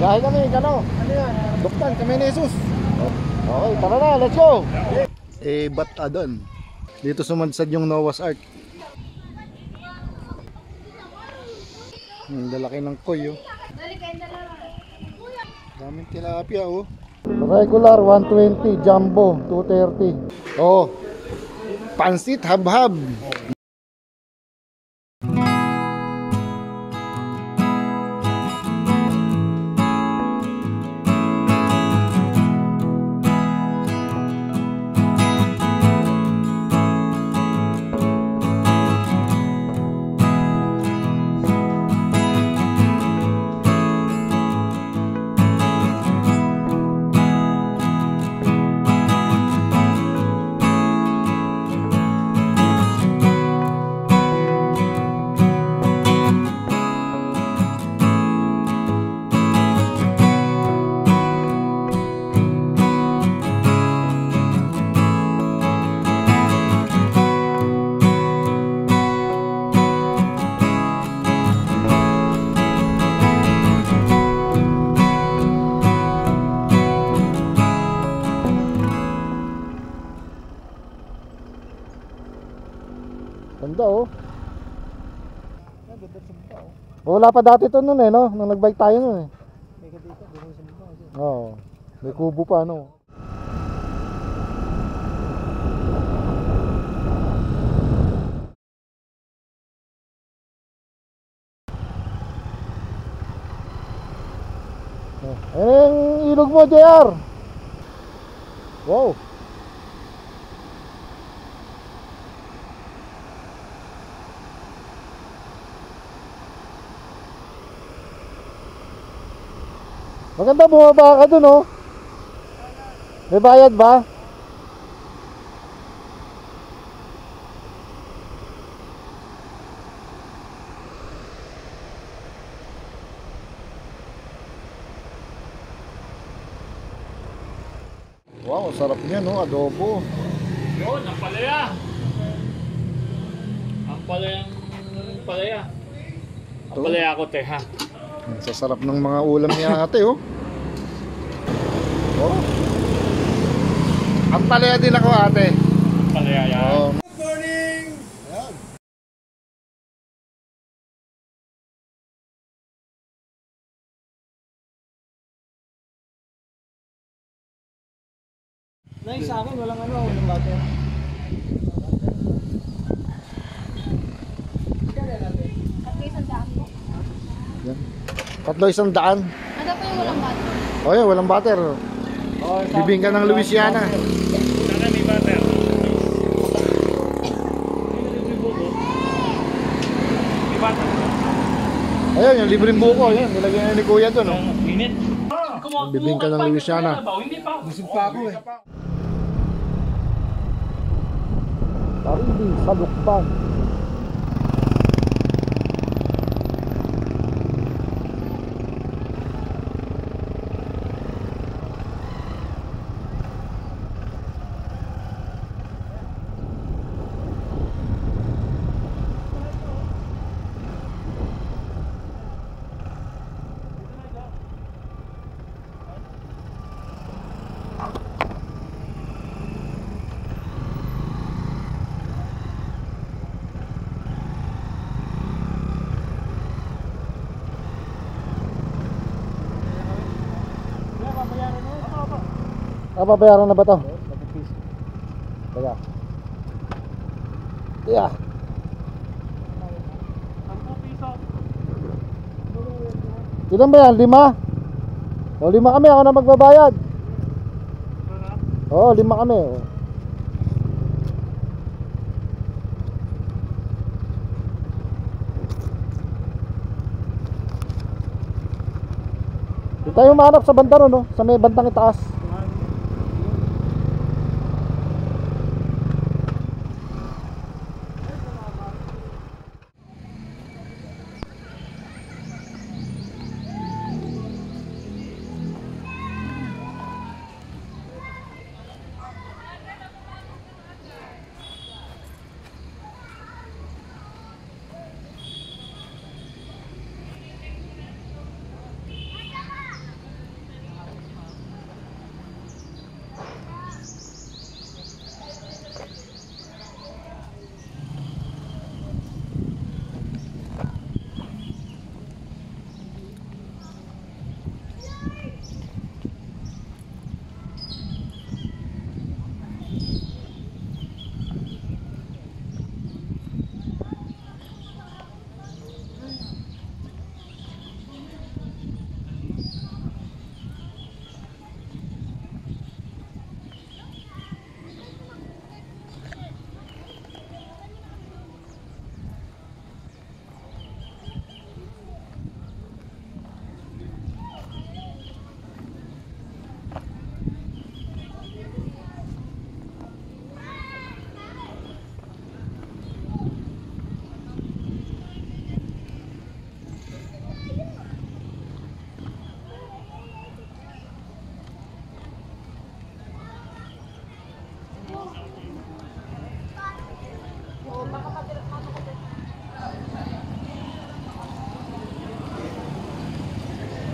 Biyahe kami, ano? Ano yan? Duktan, kami ni Jesus. Okay, tara na, let's go! Batadan. Dito sumadsad yung Noah's Ark. Lalaki ng koy, oh. Daming tilapia, oh. Regular 120, jumbo 230. Oh. Pansit habhab. Ganda, oh. Wala pa dati ito nun, eh, no? Nung nagbike tayo nun, eh. Oo. May kubo pa, no? Ayun yung ilog mo, JR. Wow. Maganda, bumaba ka dun, oh. May bayad ba? Wow, sarap niya, no? Adobo. Yun, ang palaya. Ang palayang palaya. Ang palaya ko, te, ha? Sasarap ng mga ulam niya ate, oh. Oh. Ang palaya din ako, ate. Palaya yan. Oh. Good morning! Ayan. Nice sa akin, walang ano, walang butter. Yan. Tatlo 100. Ano po yung walang butter? Oh, yeah, walang butter. Bibingka ng Louisiana. Sana may butter. May butter. Ayun, yung libreng buko. Yan, nilagyan na ni Kuya doon, oh. Minit. Bibingka ng Louisiana. Hindi pa. Busog pa ako eh. Sarili, salukpan. Babayaran na ba to? Teka. Yeah. Ilan ba yan? 5? O 5 kami, ako na magbabayad. Oo, 5 kami. Hindi tayo mahanap sa banda ron, no? Sa may bandang itaas.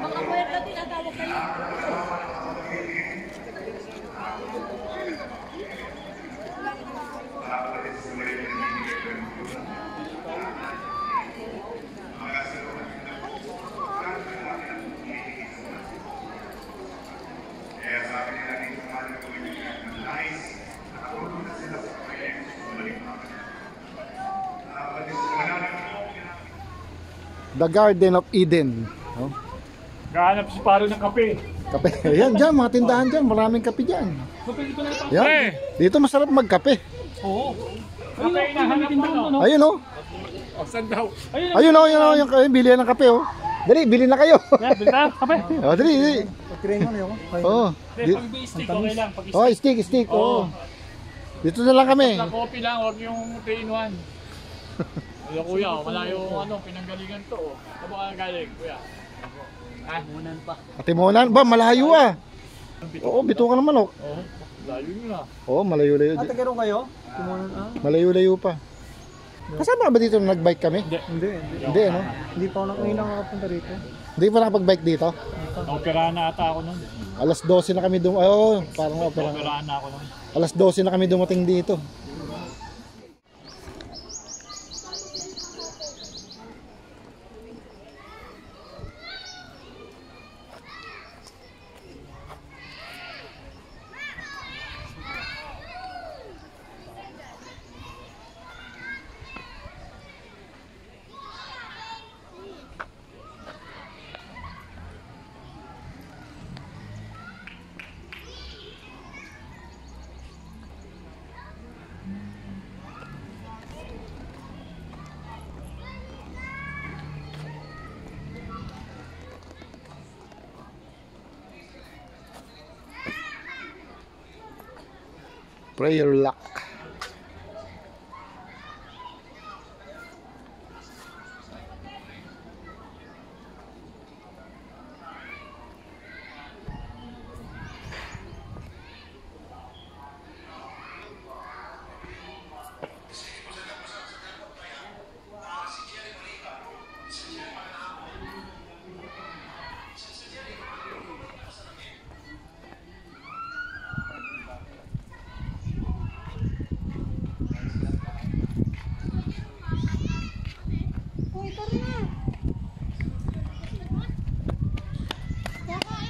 Baka puwerta tinatawag kayo. Kaya sabi nila dito mga nais, nakatulong na sila sa proyekto sa balik namin. The Garden of Eden. Oh, Gahanap si Paro ng kape. kape. Ayan dyan, mga tindahan dyan. Maraming kape dyan. Kape dito na ito. Yan. Dito masarap magkape. Oo. Kape hinahanap mo, no? Ayun oh. O, saan daw? Ayun. Ayun oh, yun oh. Yung bili ng kape oh. Dali, bili na kayo. Yan, bilta, kape. Oh, dali, dali. Pag-train mo na yun. Oh. Hindi, pag stick, okay lang. Pag Oh, stick. Oh. Dito na lang kami. na coffee lang, huwag yung 3-in-1. Kuya, kuya, malayo pinanggalingan to. Saan ka galing, kuya? Munan pa. Katimunan ba, malayo ah. Oo, bito ka naman oh. Oo, layo nyo na. Oo, malayo-layo. Tagaroon kayo? Tumunan Malayo-layo pa. Kasama ba dito na nag-bike kami? Hindi. Hindi, ano? Hindi pa ako ngayon nakapunta rito. Hindi pa nakapag-bike dito? Operahan na ata ako nun. Alas 12 na kami dumating. Oo, parang opera. Operahan na ako nun. Alas 12 na kami dumating dito. Prayer lock.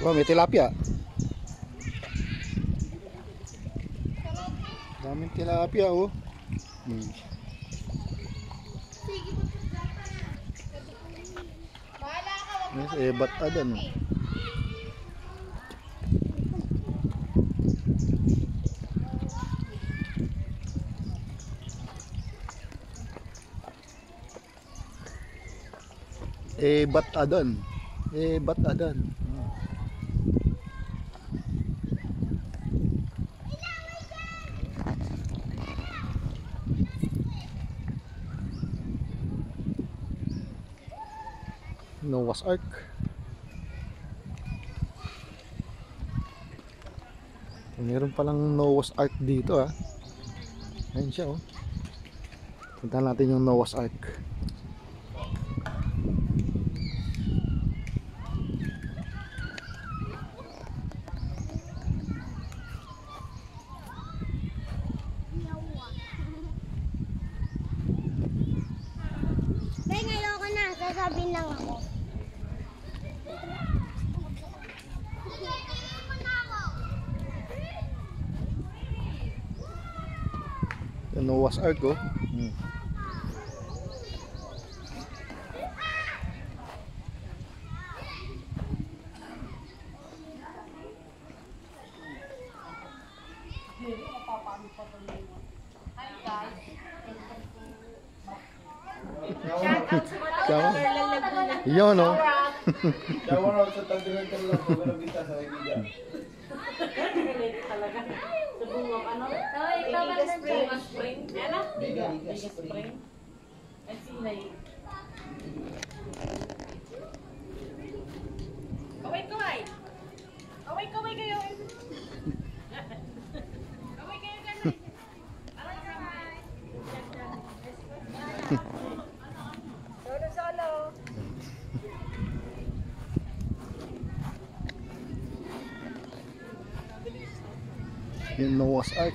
Oh, may tilapia. Daming tilapia oh. Yes, ba't adan? Ba't adan? Ba't adan? Noah's Ark. Meron palang Noah's Ark dito ah. Ayun siya oh. Punta natin yung Noah's Ark. Tay, ngayon ko na. Sasabihin lang ako. Yung Noah's Ark oh. Yun no. Kaway-kaway. Kaway-kaway kayo. Kaway kayo ganun. Solo-solo. Yung Noah's Ark.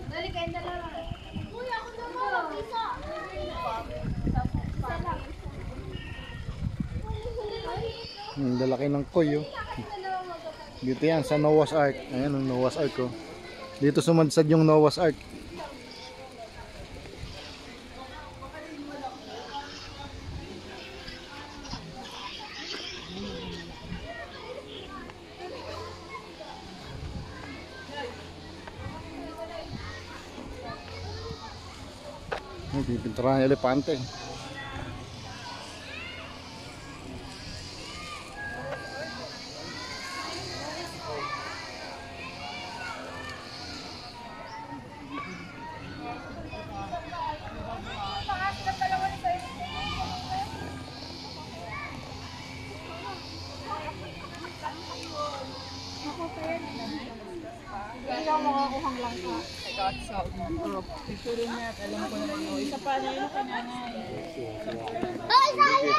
Dali kayo dalawa. Uy, ako naman. Isa. Lalaki ng koy oh. Dito yan sa Noah's Ark. Ayan ang Noah's Ark oh. Dito sumadsad yung Noah's Ark. Pipinturahan yung elepante. Ikaw makakuhang lang ka. Ikaw sa group. Ito rin na, alam ko na yun. Isa pa na yun kananay. Hoy, Sally!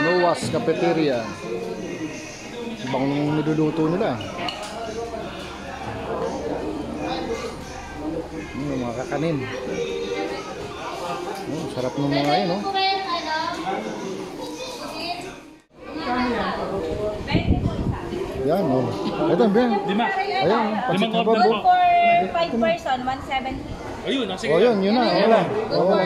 Noah's Cafeteria. Ibang niluluto nila. Yung mga kakanin. Sarap ng mga yun, no? Yan, oh. Ito, Ben. Lima. Ayan, pansit na Limang babo. order po. For 5 person, 170. Ayun, sige. Oh, yun na. Oh.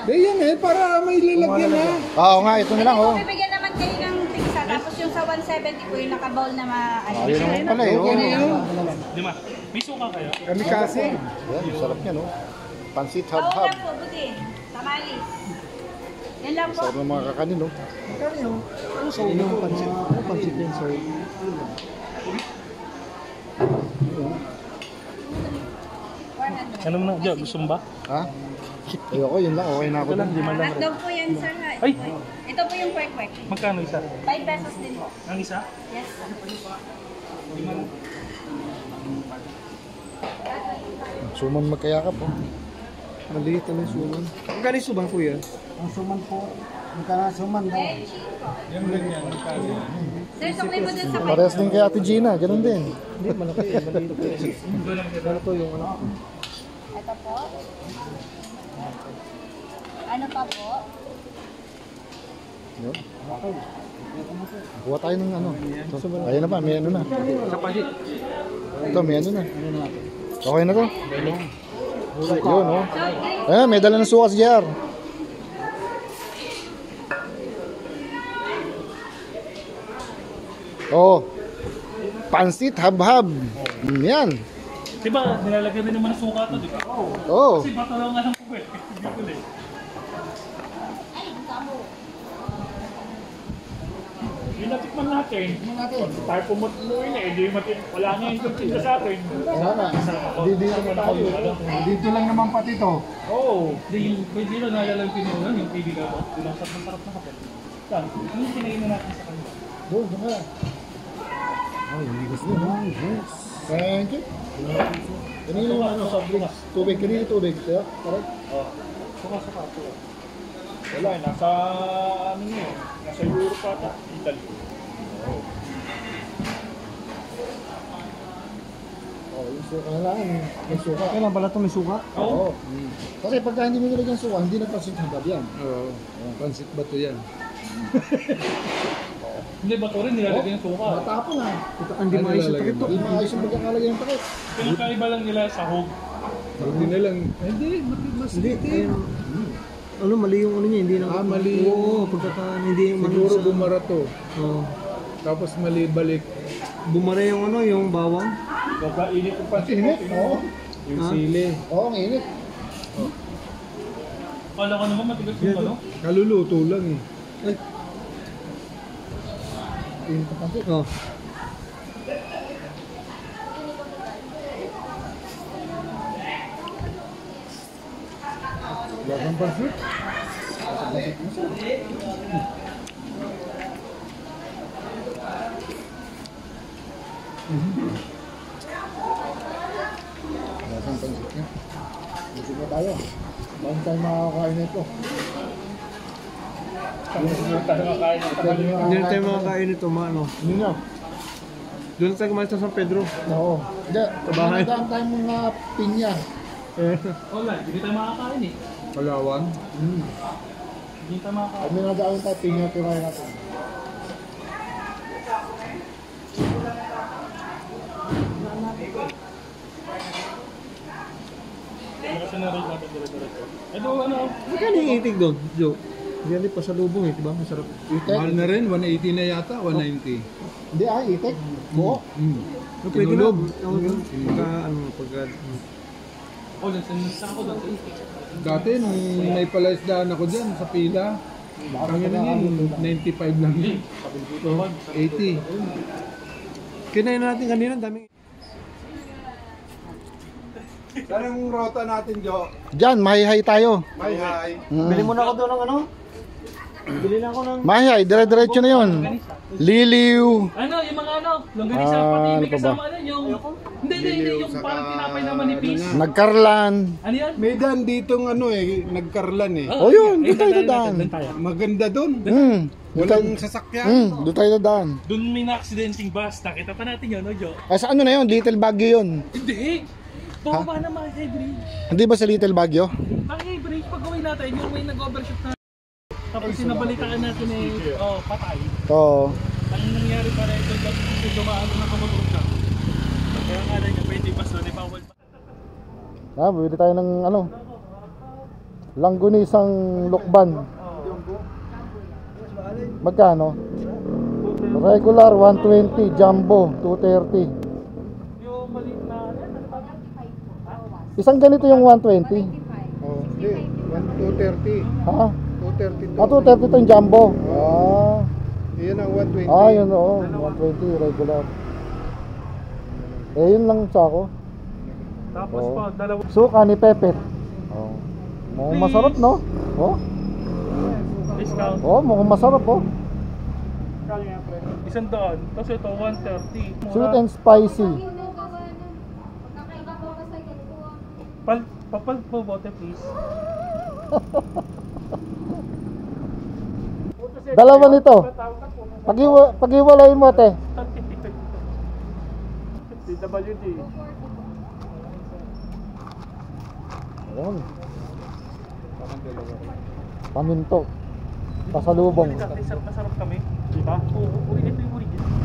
Di yan para may lalagyan na. Oo nga, ito na lang, oh. Bibigyan naman kayo ng tigsa. Tapos yung sa 170 po yung nakabowl na Ah, yun naman pala, eh. Oh. Lima. May suka kayo? Kami kasi. Yan, sarap niya, no? Pansit Pao hab-hab. lang po, buti. Tamalis. Yan lang po. Sarap ng mga kakanin, no? Kami yung ano sa ulo ng pansit. Ano pansit yan, sir? Ano mo na? Diyan, gusto mo ba? Ha? Ayoko, yun lang. Okay na ako. Ito lang, lima lang. Hotdog po yan, sir. Ha? Ay! Ito po yung kwek-kwek. Magkano isa? 5 pesos din po. Ang isa? Yes. Suman magkayakap, oh. Maliit na yung suman. Magkano yung suman, kuya? Ang suman po. Magkano suman daw? Yung ganyan, magkano? Sir, suklay mo dun sa Parehas din kay Ate Gina, ganun din. Hindi, malaki. Maliit po. Ano to yung ano? Ito po. Ano pa po? Yun. Kuha tayo ng ano. Ayun na pa, may ano na. Ito, may ano na. Okay na to? Yun, oh. Ayan, may dala ng suka si JR. Oh. Pansit habhab. Yan. Diba, nilalagyan din naman ng suka to, di ba? Oh. Kasi bato lang nga ng puwet. Bicol eh. Yung natikman natin, tayo pumutuloy na eh, wala na yung tinda sa atin. Sana. Dito naman tayo. Dito lang naman pati to. Oo. Hindi na naalala yung pinunan, yung TV ka ba? Yung sarap na kapal. Saan? Ano yung pinayin na natin sa kanila? Doon, doon ka. Ay, hindi gusto mo. Thank you. Kanina yung ano, tubig. Kanina yung tubig. Kaya, parang. Suka. Wala, nasa ano yun, nasa Europe ata, Italy. Oh, yung suka na lang. May suka. Kailan pala ito may suka? Oo. Kasi pagka hindi mo nilagyan suka, hindi nagpasit ng bab yan. Oo. Pansit ba ito yan? Hindi ba ito rin nilalagyan ng suka? Matapon na. Hindi maayos yung takip to. Hindi maayos yung pagkakalagay ng takip. Pinakaiba lang nila sa hog. Hindi na lang. Hindi, mas ano, mali yung ano niya, hindi na. Mali. Oo, pagkakaan, hindi yung siguro bumara to. Oo. Tapos mali balik. Bumara yung ano, yung bawang. Sobrang init yung pansin. Init? Oo. Yung sili. Oo, ang init. Kala ko naman matigas yung ano? Kaluluto lang eh. Ay. Init ang pansit. Oh. Lagang pansit. Lagang pansit niya. Busog na tayo. Bago tayo makakain nito. Hindi tayo makain ng Hindi na tayo makakain ito, ano. Hindi na. Doon na tayo kumain sa San Pedro. Oo. Hindi. bahay. Nagdaan tayo mga pinya. Wala, hindi tayo makakain eh. Palawan. Hindi tayo makakain. Kami nagdaan tayo pinya, tirahin natin. Kasi na-rate natin dire-diretso. Ito ano? Magkano yung itig doon, Joe? Hindi pa sa lubong eh, diba? Masarap. Itek? Mahal na rin, 180 na yata, 190. Hindi itek. Buo. No, pwede na. Pagka, ano, pagka... Oh, nasa ako doon sa itik. Dati, nung may palaisdaan ako dyan sa pila, kami na yun, 95 lang yun. 80. Kinain natin kanina, daming... Saan ang rota natin, Jo? Diyan, mahihay tayo. Hi, hi. Bili muna ako doon ng ano? Bili na ako ng... Mahihay, dire-diretso na yun. Liliw. Ano, yung mga ano, longganisa, pati ano may pa ba? kasama ano, yung... Hindi, yung parang tinapay na manipis. Nagkarlan. Ano yan? May daan ditong ano eh, nagkarlan eh. Oh, yun, doon tayo dadaan. Maganda doon. Walang sasakyan. Doon tayo dadaan. Doon may na-accidenting bus. Nakita pa natin yun, no, Jo? Ah, sa ano na yun? Little Baguio yun. Hindi! Bumaba na Makikay Bridge. Hindi ba sa Little Baguio? Makikay Bridge, pag gawin natin, yung may nag-overshoot na tapos sinabalitaan natin eh, patay. Oo. Ang nangyari para ito, dumaan na nakamotor ka. Kaya nga lang yung 20 bus doon, bawal pa. Ah, bibili tayo ng ano? Langgunisang lukban. Magkano? Regular 120, jumbo 230. Yung maliit na, Isang ganito yung 120. Oh, hindi. 230. Ha? 230 to. Ah, 230 to yung jumbo. Ah. Yan ang 120. Ah, yun oo. 120 regular. Eh, yun lang sa ako. tapos Oo. pa, dalawa. Suka ni Pepet. Oh. Mukhang masarap, no? Oh. Discount. Oh, mukhang masarap, oh. $100. Tapos ito, 130. Sweet and spicy. Papal po bote, please. Dalawa nito. Pag-iwalayin mo, te. DWD. Ayun. Paminto. Pasalubong. Masarap kami. Diba? Oo, ito yung origin.